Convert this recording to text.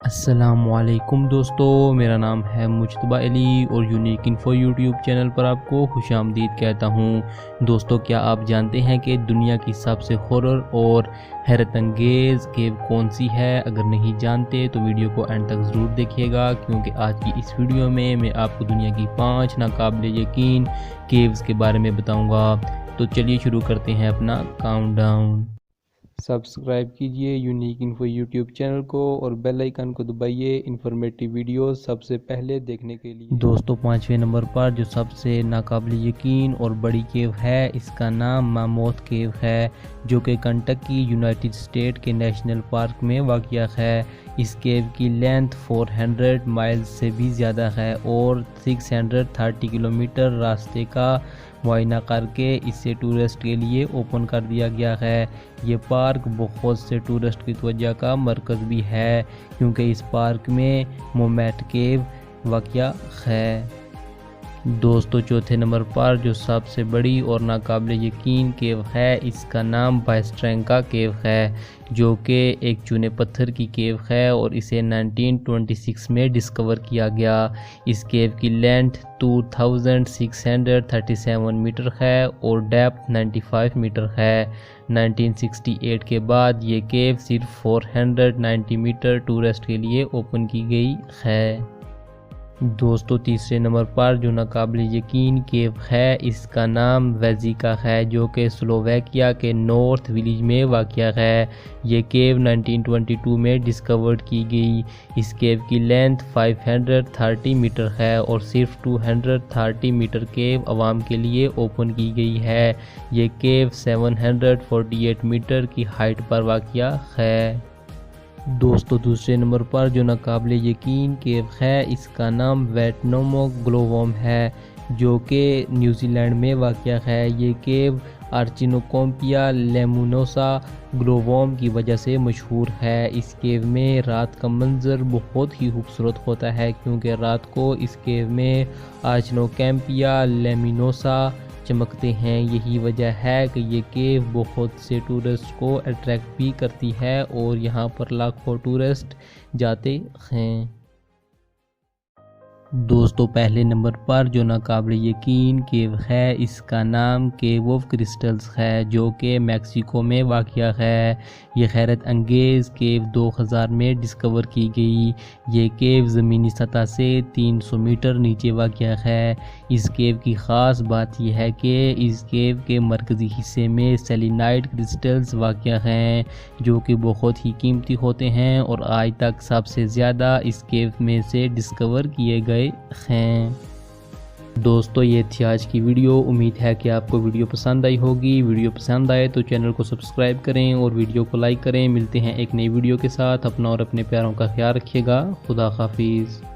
अस्सलामुअलैकुम दोस्तों, मेरा नाम है मुजतबा अली और यूनिक इन्फो यूट्यूब चैनल पर आपको खुशामदीद कहता हूँ। दोस्तों, क्या आप जानते हैं कि दुनिया की सबसे हॉरर और हैरत अंगेज़ केव कौन सी है? अगर नहीं जानते तो वीडियो को एंड तक ज़रूर देखिएगा, क्योंकि आज की इस वीडियो में मैं आपको दुनिया की 5 नाकाबिले यकीन केव्स के बारे में बताऊँगा। तो चलिए शुरू करते हैं अपना काउंटडाउन। सब्सक्राइब कीजिए यूनिक इन्फो यूट्यूब चैनल को और बेल आइकन को दबाइए इंफॉर्मेटिव वीडियो सबसे पहले देखने के लिए। दोस्तों, 5वें नंबर पर जो सबसे नाकाबिल यकीन और बड़ी केव है, इसका नाम मामोथ केव है, जो कि कंटकी यूनाइटेड स्टेट के नेशनल पार्क में वाक़या है। इस केव की लेंथ 400 माइल्स से भी ज़्यादा है और 630 किलोमीटर रास्ते का मुआयना करके इसे टूरिस्ट के लिए ओपन कर दिया गया है। ये पार्क बहुत से टूरिस्ट की तवज्जो का मरकज़ भी है, क्योंकि इस पार्क में मोमेट केव वाक़या है। दोस्तों, चौथे नंबर पर जो सबसे बड़ी और नाकाबिल यकीन केव है, इसका नाम बायस्ट्रैंका केव है, जो कि एक चूने पत्थर की केव है और इसे 1926 में डिस्कवर किया गया। इस केव की लेंथ 2637 मीटर है और डेप्थ 95 मीटर है। 1968 के बाद ये केव सिर्फ 490 मीटर टूरिस्ट के लिए ओपन की गई है। दोस्तों, तीसरे नंबर पर जो नाकाबिल यकीन केव है, इसका नाम वेजिका है, जो कि स्लोवाकिया के नॉर्थ विलेज में वाक़या है। ये केव 1922 में डिस्कवर्ड की गई। इस केव की लेंथ 530 मीटर है और सिर्फ 230 मीटर केव आवाम के लिए ओपन की गई है। ये केव 748 मीटर की हाइट पर वाक़या है। दोस्तों, दूसरे नंबर पर जो नाकाबिल यकीन केव है, इसका नाम वेटनोमो ग्लोवोम है, जो कि न्यूजीलैंड में वाक़या है। ये केव आर्चिनोकोम्पिया लेमुनोसा ग्लोवोम की वजह से मशहूर है। इस केव में रात का मंजर बहुत ही खूबसूरत होता है, क्योंकि रात को इस केव में आर्चिनोकोम्पिया लेमिनोसा चमकते हैं। यही वजह है कि ये केव बहुत से टूरिस्ट को अट्रैक्ट भी करती है और यहाँ पर लाखों टूरिस्ट जाते हैं। दोस्तों, पहले नंबर पर जो नाकाबिल यकीन केव है, इसका नाम केव ऑफ क्रिस्टल्स है, जो कि मैक्सिको में वाक़या है। ये हैरत अंगेज़ केव 2000 में डिस्कवर की गई। ये केव ज़मीनी सतह से 300 मीटर नीचे वाक़या है। इस केव की ख़ास बात यह है कि इस केव के मरकज़ी हिस्से में सेलेनाइट क्रिस्टल्स वाक़या हैं, जो कि बहुत ही कीमती होते हैं और आज तक सबसे ज़्यादा इस केव में से डिस्कवर किए गए हैं। दोस्तों, ये थी आज की वीडियो। उम्मीद है कि आपको वीडियो पसंद आई होगी। वीडियो पसंद आए तो चैनल को सब्सक्राइब करें और वीडियो को लाइक करें। मिलते हैं एक नई वीडियो के साथ। अपना और अपने प्यारों का ख्याल रखिएगा। खुदा हाफिज़।